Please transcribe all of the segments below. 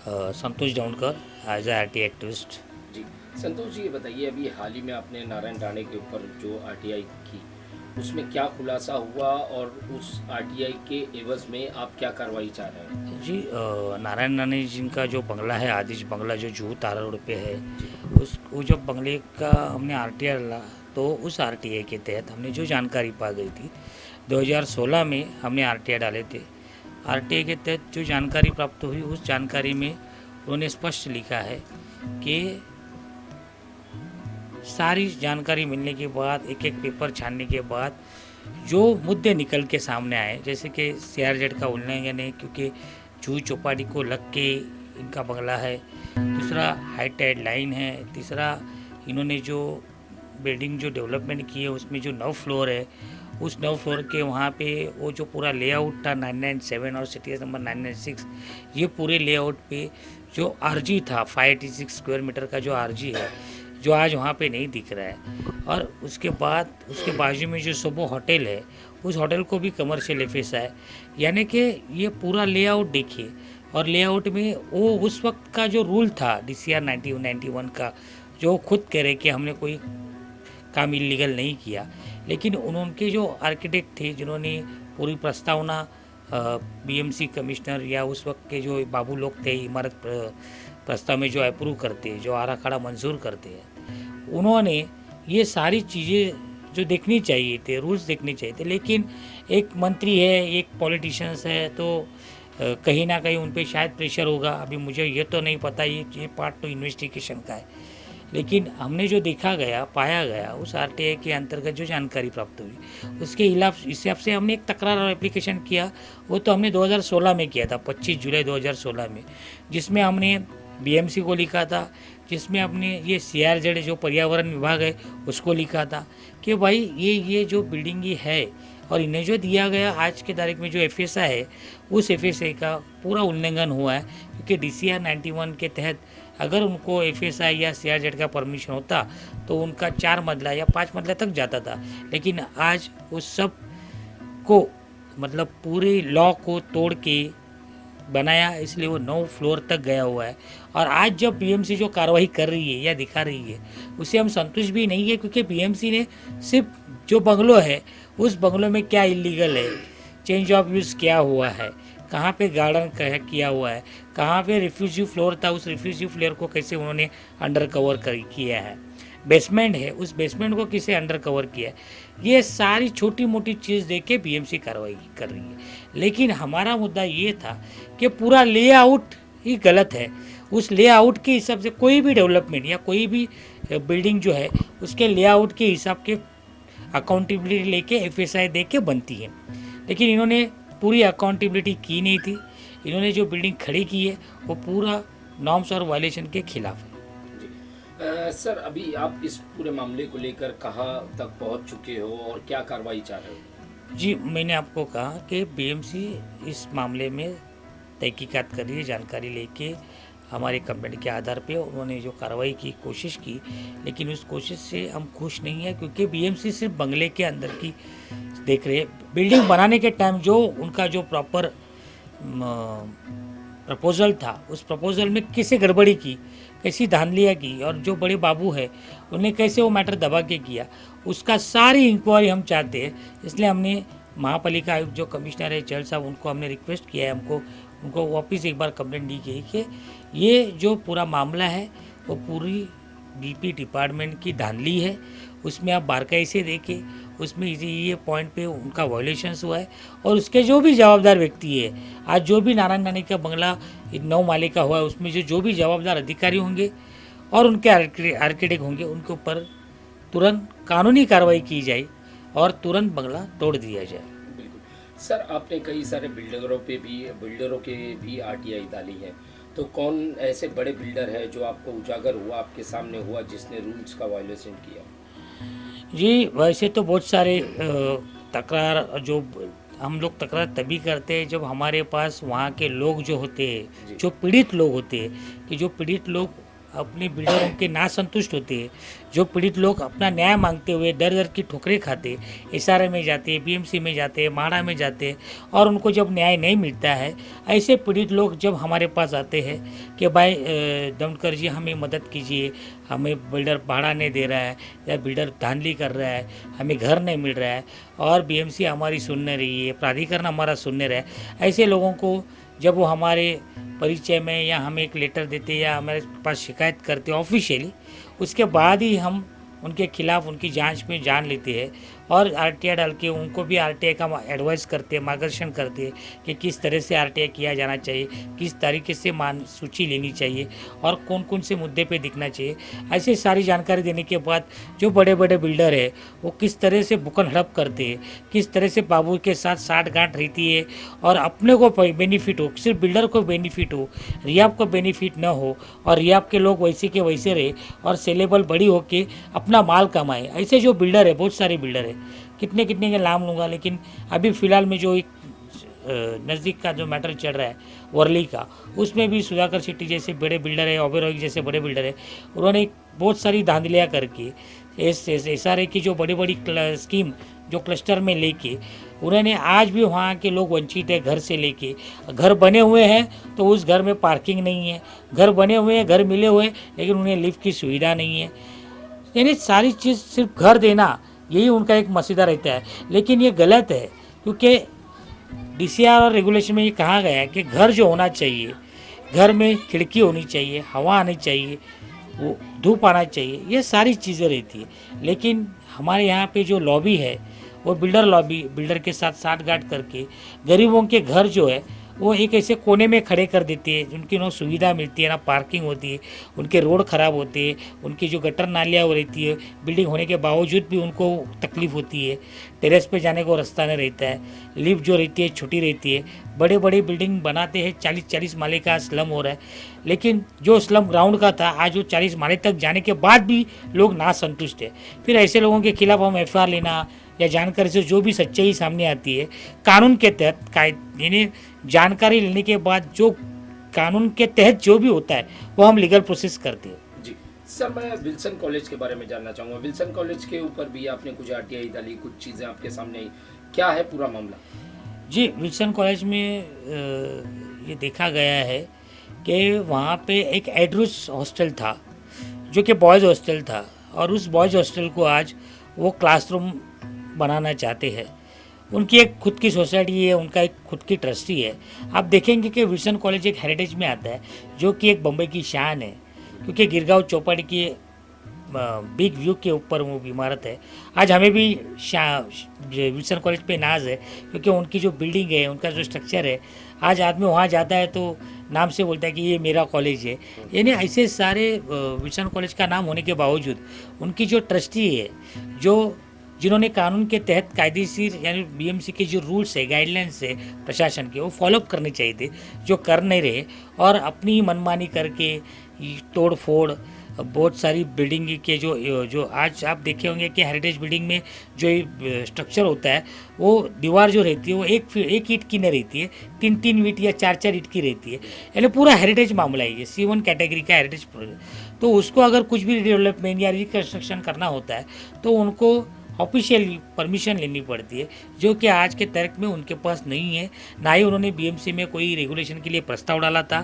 Santosh Daunkar as a RTI activist. जी। संतोष जी, ये बताइए, अभी हाल ही में आपने नारायण राणे के ऊपर जो आरटीआई की, उसमें क्या खुलासा हुआ और उस आरटीआई के एवज में आप क्या कार्रवाई चाह रहे हैं? जी, नारायण राणे जी का जो बंगला है, आदिश बंगला जो जुहू तारा रोड पे है, जी। वो जब बंगले का हमने आरटीआई डाला तो उस आरटीआई के तहत हमने जो जानकारी पा गई थी 2016 में हमने आरटीआई डाले थे। आरटीआई के तहत जो जानकारी प्राप्त हुई उस जानकारी में उन्होंने स्पष्ट लिखा है कि सारी जानकारी मिलने के बाद, एक एक पेपर छानने के बाद जो मुद्दे निकल के सामने आए, जैसे कि सीआरजेड का उल्लंघन है क्योंकि जूही चौपाटी को लग के इनका बंगला है, दूसरा हाई टाइड लाइन है, तीसरा इन्होंने जो बिल्डिंग जो डेवलपमेंट की है उसमें जो 9 फ्लोर है, उस 9 फ्लोर के वहाँ पे वो जो पूरा लेआउट था 997 और सिटी नंबर 996, ये पूरे लेआउट पे जो आरजी था 586 स्क्वायर मीटर का जो आरजी है, जो आज वहाँ पे नहीं दिख रहा है। और उसके बाद उसके बाजू में जो सोबो होटल है, उस होटल को भी कमर्शियल एफएस है। यानी कि ये पूरा लेआउट देखिए, और लेआउट में वो उस वक्त का जो रूल था DCR 1991 का, जो खुद कह रहे कि हमने कोई काम इलीगल नहीं किया, लेकिन उनके जो आर्किटेक्ट थे जिन्होंने पूरी प्रस्तावना बीएमसी कमिश्नर या उस वक्त के जो बाबू लोग थे इमारत प्रस्ताव में जो अप्रूव करते हैं, जो आराखड़ा मंजूर करते हैं, उन्होंने ये सारी चीज़ें जो देखनी चाहिए थे, रूल्स देखने चाहिए थे, लेकिन एक मंत्री है, एक पॉलिटिशियंस है, तो कहीं ना कहीं उन पर शायद प्रेशर होगा। अभी मुझे ये तो नहीं पता, ये पार्ट तो इन्वेस्टिगेशन का है, लेकिन हमने जो देखा गया, पाया गया, उस आरटीआई के अंतर्गत जो जानकारी प्राप्त हुई उसके हिसाब से हमने एक तकरार और एप्लीकेशन किया। वो तो हमने 2016 में किया था, 25 जुलाई 2016 में, जिसमें हमने बीएमसी को लिखा था, जिसमें अपने ये सीआरजेड जो पर्यावरण विभाग है उसको लिखा था कि भाई ये जो बिल्डिंग है और इन्हें जो दिया गया आज के तारीख में जो एफएसआई है, उस एफएसआई का पूरा उल्लंघन हुआ है, क्योंकि DCR 91 के तहत अगर उनको एफएसआई या सीआरजेड का परमिशन होता तो उनका 4 मंजिला या 5 मंजिला तक जाता था, लेकिन आज उस सब को मतलब पूरे लॉ को तोड़ के बनाया, इसलिए वो 9 फ्लोर तक गया हुआ है। और आज जब बीएमसी जो कार्रवाई कर रही है या दिखा रही है, उससे हम संतुष्ट भी नहीं है, क्योंकि बीएमसी ने सिर्फ जो बंगलो है उस बंगलों में क्या इलीगल है, चेंज ऑफ यूज़ क्या हुआ है, कहाँ पे गार्डन किया हुआ है, कहाँ पे रिफ्यूजी फ्लोर था, उस रिफ्यूजी फ्लोर को कैसे उन्होंने अंडर कवर किया है, बेसमेंट है उस बेसमेंट को किसे अंडर कवर किया है, ये सारी छोटी मोटी चीज़ देख के बीएमसी कार्रवाई कर रही है। लेकिन हमारा मुद्दा ये था कि पूरा लेआउट ही गलत है। उस लेआउट के हिसाब से कोई भी डेवलपमेंट या कोई भी बिल्डिंग जो है उसके लेआउट के हिसाब के अकाउंटेबिलिटी लेके एफएसआई दे के बनती है, लेकिन इन्होंने पूरी अकाउंटेबिलिटी की नहीं थी। इन्होंने जो बिल्डिंग खड़ी की है वो पूरा नॉर्म्स और वायलेशन के खिलाफ है। सर, अभी आप इस पूरे मामले को लेकर कहाँ तक पहुँच चुके हो और क्या कार्रवाई चाह रहे हो? जी, मैंने आपको कहा कि बीएमसी इस मामले में तहकीकात कर रही है, जानकारी लेके हमारे कंप्लेंट के आधार पे उन्होंने जो कार्रवाई की कोशिश की, लेकिन उस कोशिश से हम खुश नहीं है, क्योंकि बीएमसी सिर्फ बंगले के अंदर की देख रहे हैं। बिल्डिंग बनाने के टाइम जो उनका जो प्रॉपर प्रपोज़ल था, उस प्रपोज़ल में किसे गड़बड़ी की, कैसी धांधलियाँ की, और जो बड़े बाबू है उन्हें कैसे वो मैटर दबा के किया, उसका सारी इंक्वायरी हम चाहते हैं। इसलिए हमने महापालिका आयुक्त जो कमिश्नर है चहल साहब, उनको हमने रिक्वेस्ट किया है, उनको वापस एक बार कंप्लेंट दी गई कि ये जो पूरा मामला है वो पूरी डीपी डिपार्टमेंट की धांधली है, उसमें आप बारकाई से देखें, उसमें ये पॉइंट पे उनका वायलेशंस हुआ है, और उसके जो भी जवाबदार व्यक्ति है, आज जो भी नारायण राणे का बंगला 9 माले का हुआ है, उसमें जो भी जवाबदार अधिकारी होंगे और उनके आर्किटेक्ट होंगे, उनके ऊपर तुरंत कानूनी कार्रवाई की जाए और तुरंत बंगला तोड़ दिया जाए। बिल्कुल। सर, आपने कई सारे बिल्डरों के भी आरटीआई डाली है, तो कौन ऐसे बड़े बिल्डर है जो आपको उजागर हुआ, आपके सामने हुआ, जिसने रूल्स का वायलेशन किया? जी, वैसे तो बहुत सारे तकरार जो हम लोग तकरार तभी करते हैं जब हमारे पास वहाँ के लोग जो होते हैं, जो पीड़ित लोग होते हैं, कि जो पीड़ित लोग अपने बिल्डरों के ना संतुष्ट होते हैं, जो पीड़ित लोग अपना न्याय मांगते हुए दर दर की ठोकरें खाते, एसआरए में जाते, बीएमसी में जाते, माड़ा में जाते और उनको जब न्याय नहीं मिलता है, ऐसे पीड़ित लोग जब हमारे पास आते हैं कि भाई दमनकर जी हमें मदद कीजिए, हमें बिल्डर भाड़ा नहीं दे रहा है या बिल्डर धांधली कर रहा है, हमें घर नहीं मिल रहा है और बीएमसी हमारी सुन नहीं रही है, प्राधिकरण हमारा सुन नहीं रहा है, ऐसे लोगों को जब वो हमारे परिचय में या हमें एक लेटर देते या हमारे पास शिकायत करते ऑफिशियली, उसके बाद ही हम उनके खिलाफ उनकी जांच में जान लेते हैं और आरटीआई डाल के उनको भी आरटीआई का एडवाइस करते हैं, मार्गदर्शन करते हैं कि किस तरह से आरटीआई किया जाना चाहिए, किस तरीके से सूची लेनी चाहिए और कौन कौन से मुद्दे पे दिखना चाहिए। ऐसे सारी जानकारी देने के बाद जो बड़े बड़े बिल्डर है वो किस तरह से बुकन हड़प करते हैं, किस तरह से बाबू के साथ साठगांठ रहती है और अपने को बेनिफिट हो, सिर्फ बिल्डर को बेनिफिट हो, रियाब को बेनिफिट न हो और रियाब के लोग वैसे के वैसे रहे और सेलेबल बड़ी होके अपना माल कमाए। ऐसे जो बिल्डर है, बहुत सारे बिल्डर है, कितने कितने के नाम लूँगा, लेकिन अभी फ़िलहाल में जो एक नज़दीक का जो मैटर चल रहा है वर्ली का, उसमें भी सुधाकर शेट्टी जैसे बड़े बिल्डर है, ओबेरॉय जैसे बड़े बिल्डर है, उन्होंने बहुत सारी धांधलियाँ करके एसआरए की जो बड़ी बड़ी स्कीम जो क्लस्टर में लेके उन्होंने आज भी वहाँ के लोग वंचित है घर से लेके। घर बने हुए हैं तो उस घर में पार्किंग नहीं है, घर बने हुए हैं, घर मिले हुए लेकिन उन्हें लिफ्ट की सुविधा नहीं है। यानी सारी चीज़ सिर्फ घर देना यही उनका एक मसला रहता है, लेकिन ये गलत है क्योंकि डीसीआर और रेगुलेशन में ये कहा गया है कि घर जो होना चाहिए, घर में खिड़की होनी चाहिए, हवा आनी चाहिए, वो धूप आना चाहिए, ये सारी चीज़ें रहती है। लेकिन हमारे यहाँ पे जो लॉबी है वो बिल्डर लॉबी, बिल्डर के साथ साठगांठ करके गरीबों के घर जो है वो एक ऐसे कोने में खड़े कर देती है जिनकी ना सुविधा मिलती है, ना पार्किंग होती है, उनके रोड ख़राब होते हैं, उनकी जो गटर नालियाँ वो रहती है, बिल्डिंग होने के बावजूद भी उनको तकलीफ़ होती है, टेरेस पे जाने को रास्ता नहीं रहता है, लिफ्ट जो रहती है छोटी रहती है, बड़े बड़े बिल्डिंग बनाते हैं, 40-40 माले का स्लम हो रहा है, लेकिन जो स्लम ग्राउंड का था आज वो 40 माले तक जाने के बाद भी लोग ना संतुष्ट है। फिर ऐसे लोगों के खिलाफ हम एफआईआर लेना या जानकारी से जो भी सच्चाई सामने आती है कानून के तहत, यानी जानकारी लेने के बाद जो कानून के तहत जो भी होता है वो हम लीगल प्रोसेस करते हैं। जी सर, मैं विल्सन कॉलेज के बारे में जानना चाहूँगा। विल्सन कॉलेज के ऊपर भी आपने कुछ आरटीआई डाली, कुछ चीज़ें आपके सामने आई, क्या है पूरा मामला? जी, विल्सन कॉलेज में ये देखा गया है कि वहाँ पे एक एड्रूस हॉस्टल था जो कि बॉयज़ हॉस्टल था और उस बॉयज़ हॉस्टल को आज वो क्लासरूम बनाना चाहते हैं। उनकी एक खुद की सोसाइटी है, उनका एक खुद की ट्रस्टी है। आप देखेंगे कि विल्सन कॉलेज एक हेरिटेज में आता है जो कि एक बम्बई की शान है, क्योंकि गिरगांव चौपाटी की बिग व्यू के ऊपर वो इमारत है। आज हमें भी विल्सन कॉलेज पे नाज है क्योंकि उनकी जो बिल्डिंग है, उनका जो स्ट्रक्चर है, आज आदमी वहाँ जाता है तो नाम से बोलता है कि ये मेरा कॉलेज है। यानी ऐसे सारे विल्सन कॉलेज का नाम होने के बावजूद उनकी जो ट्रस्टी है, जो जिन्होंने कानून के तहत कायदेशीर यानी बीएमसी के जो रूल्स है, गाइडलाइंस है प्रशासन के, वो फॉलोअप करने चाहिए थे, जो कर नहीं रहे और अपनी मनमानी करके तोड़ फोड़ बहुत सारी बिल्डिंग के जो आज आप देखे होंगे कि हेरिटेज बिल्डिंग में जो स्ट्रक्चर होता है वो दीवार जो रहती है वो एक ईंट की नहीं रहती है, 3-3 ईंट या 4-4 ईंट की रहती है। यानी पूरा हेरिटेज मामला है ये, C1 कैटेगरी का हेरिटेज प्रोजेक्ट। तो उसको अगर कुछ भी डेवलपमेंट या रिकन्स्ट्रक्शन करना होता है तो उनको ऑफिशियल परमिशन लेनी पड़ती है, जो कि आज के तर्क में उनके पास नहीं है। ना ही उन्होंने बीएमसी में कोई रेगुलेशन के लिए प्रस्ताव डाला था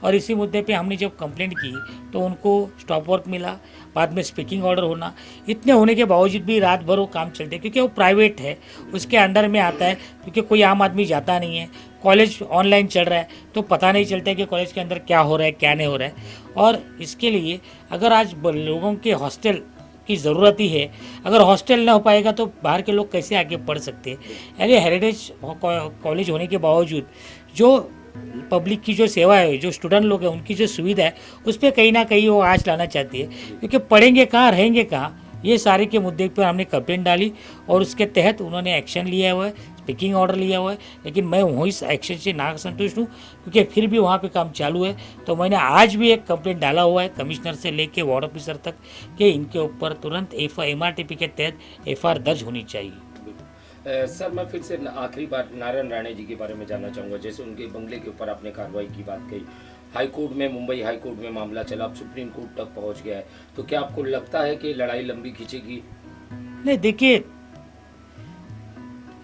और इसी मुद्दे पे हमने जब कंप्लेंट की तो उनको स्टॉप वर्क मिला, बाद में स्पीकिंग ऑर्डर होना, इतने होने के बावजूद भी रात भर वो काम चलते हैं क्योंकि वो प्राइवेट है, उसके अंडर में आता है, क्योंकि कोई आम आदमी जाता नहीं है। कॉलेज ऑनलाइन चल रहा है तो पता नहीं चलता है कि कॉलेज के अंदर क्या हो रहा है, क्या नहीं हो रहा है। और इसके लिए अगर आज लोगों के हॉस्टल की ज़रूरत ही है, अगर हॉस्टल ना हो पाएगा तो बाहर के लोग कैसे आगे पढ़ सकते हैं। यानी हेरिटेज कॉलेज होने के बावजूद जो पब्लिक की जो सेवा है, जो स्टूडेंट लोग हैं, उनकी जो सुविधा है, उस पर कहीं ना कहीं वो आँच लाना चाहती है, क्योंकि पढ़ेंगे कहाँ, रहेंगे कहाँ। ये सारे के मुद्दे पर हमने कंप्लेंट डाली और उसके तहत उन्होंने एक्शन लिया हुआ है, स्पीकिंग ऑर्डर लिया हुआ है। लेकिन मैं वहीं इस एक्शन से ना संतुष्ट हूँ क्योंकि फिर भी वहाँ पे काम चालू है। तो मैंने आज भी एक कंप्लेंट डाला हुआ है कमिश्नर से लेके वार्ड ऑफिसर तक कि इनके ऊपर तुरंत MRTP के तहत FIR दर्ज होनी चाहिए। सर, मैं फिर से आखिरी बार नारायण राणे जी के बारे में जानना चाहूँगा। जैसे उनके बंगले के ऊपर आपने कार्रवाई की बात कही, हाई कोर्ट में, मुंबई हाई कोर्ट में मामला चला, अब सुप्रीम कोर्ट तक पहुंच गया है, तो क्या आपको लगता है कि लड़ाई लंबी खींचेगी? नहीं देखिए,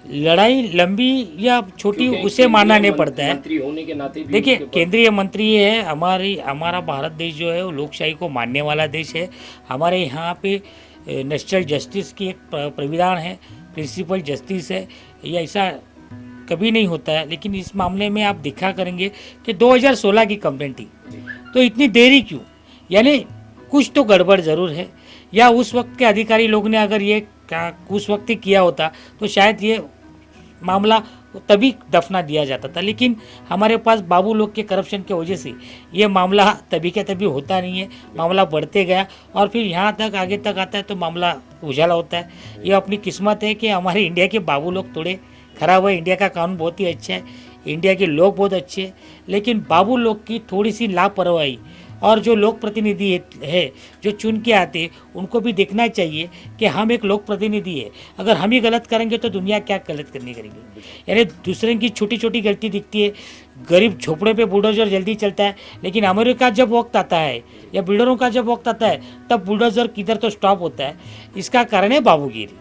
लड़ाई लंबी या छोटी क्योंकि उसे मानना नहीं केंद्रीय पड़ता है। मंत्री होने के नाते भी देखिए, उनके केंद्रीय मंत्री है, हमारा भारत देश जो है वो लोकशाही को मानने वाला देश है। हमारे यहाँ पे नेशनल जस्टिस की एक प्रविधान है, प्रिंसिपल जस्टिस है। ये ऐसा कभी नहीं होता है, लेकिन इस मामले में आप देखा करेंगे कि 2016 की कंप्लेंट थी, तो इतनी देरी क्यों? यानी कुछ तो गड़बड़ ज़रूर है, या उस वक्त के अधिकारी लोग ने अगर ये उस वक्त ही किया होता तो शायद ये मामला तभी दफना दिया जाता था। लेकिन हमारे पास बाबू लोग के करप्शन की वजह से ये मामला तभी के तभी होता नहीं है, मामला बढ़ते गया और फिर यहाँ तक आगे तक आता है तो मामला उजाला होता है। ये अपनी किस्मत है कि हमारे इंडिया के बाबू लोग थोड़े खराब है। इंडिया का कानून बहुत ही अच्छा है, इंडिया के लोग बहुत अच्छे हैं, लेकिन बाबू लोग की थोड़ी सी लापरवाही और जो लोक प्रतिनिधि है जो चुन के आते हैं उनको भी देखना चाहिए कि हम एक लोक प्रतिनिधि है, अगर हम ही गलत करेंगे तो दुनिया क्या गलत करनी करेगी। यानी दूसरे की छोटी छोटी गलती दिखती है, गरीब झोपड़े पे बुलडोजर जल्दी चलता है, लेकिन अमेरिका जब वक्त आता है या बिल्डरों का जब वक्त आता है तब बुलडोजर किधर तो स्टॉप होता है। इसका कारण है बाबूगिरी।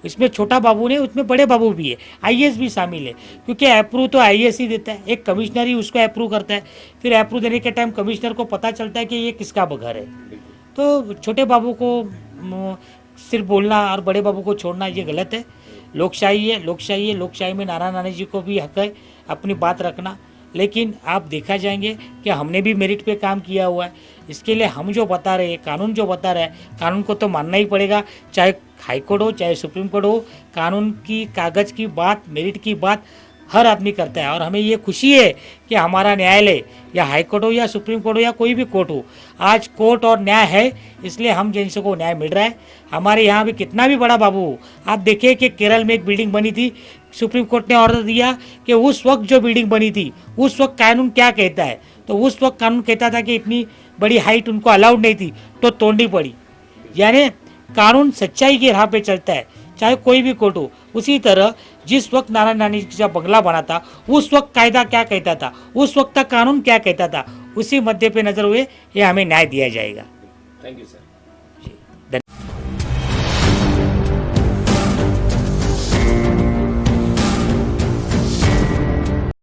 इसमें छोटा बाबू नहीं, उसमें बड़े बाबू भी है, आईएएस भी शामिल है, क्योंकि अप्रूव तो आईएएस ही देता है, एक कमिश्नर ही उसको अप्रूव करता है। फिर अप्रूव देने के टाइम कमिश्नर को पता चलता है कि ये किसका घर है। तो छोटे बाबू को सिर्फ बोलना और बड़े बाबू को छोड़ना ये गलत है। लोकशाही है, लोकशाही है, लोकशाही में नारायण राणे जी को भी हक है अपनी बात रखना। लेकिन आप देखा जाएंगे कि हमने भी मेरिट पे काम किया हुआ है, इसके लिए हम जो बता रहे हैं, कानून जो बता रहा है, कानून को तो मानना ही पड़ेगा, चाहे हाई कोर्ट हो चाहे सुप्रीम कोर्ट हो। कानून की, कागज़ की बात, मेरिट की बात हर आदमी करता है, और हमें ये खुशी है कि हमारा न्यायालय या हाई कोर्ट हो या सुप्रीम कोर्ट हो या कोई भी कोर्ट हो, आज कोर्ट और न्याय है, इसलिए हम जैसे को न्याय मिल रहा है। हमारे यहाँ भी कितना भी बड़ा बाबू हो, आप देखिए कि केरल में एक बिल्डिंग बनी थी, सुप्रीम कोर्ट ने ऑर्डर दिया कि उस वक्त जो बिल्डिंग बनी थी उस वक्त कानून क्या कहता है, तो उस वक्त कानून कहता था कि इतनी बड़ी हाइट उनको अलाउड नहीं थी, तो तोड़नी पड़ी। यानी कानून सच्चाई की राह पे चलता है, चाहे कोई भी कोर्ट हो। उसी तरह जिस वक्त नारायण राणे जी का बंगला बना था उस वक्त कायदा क्या कहता था, उस वक्त का कानून क्या कहता था, उसी मध्य पे नजर हुए ये हमें न्याय दिया जाएगा। Thank you sir.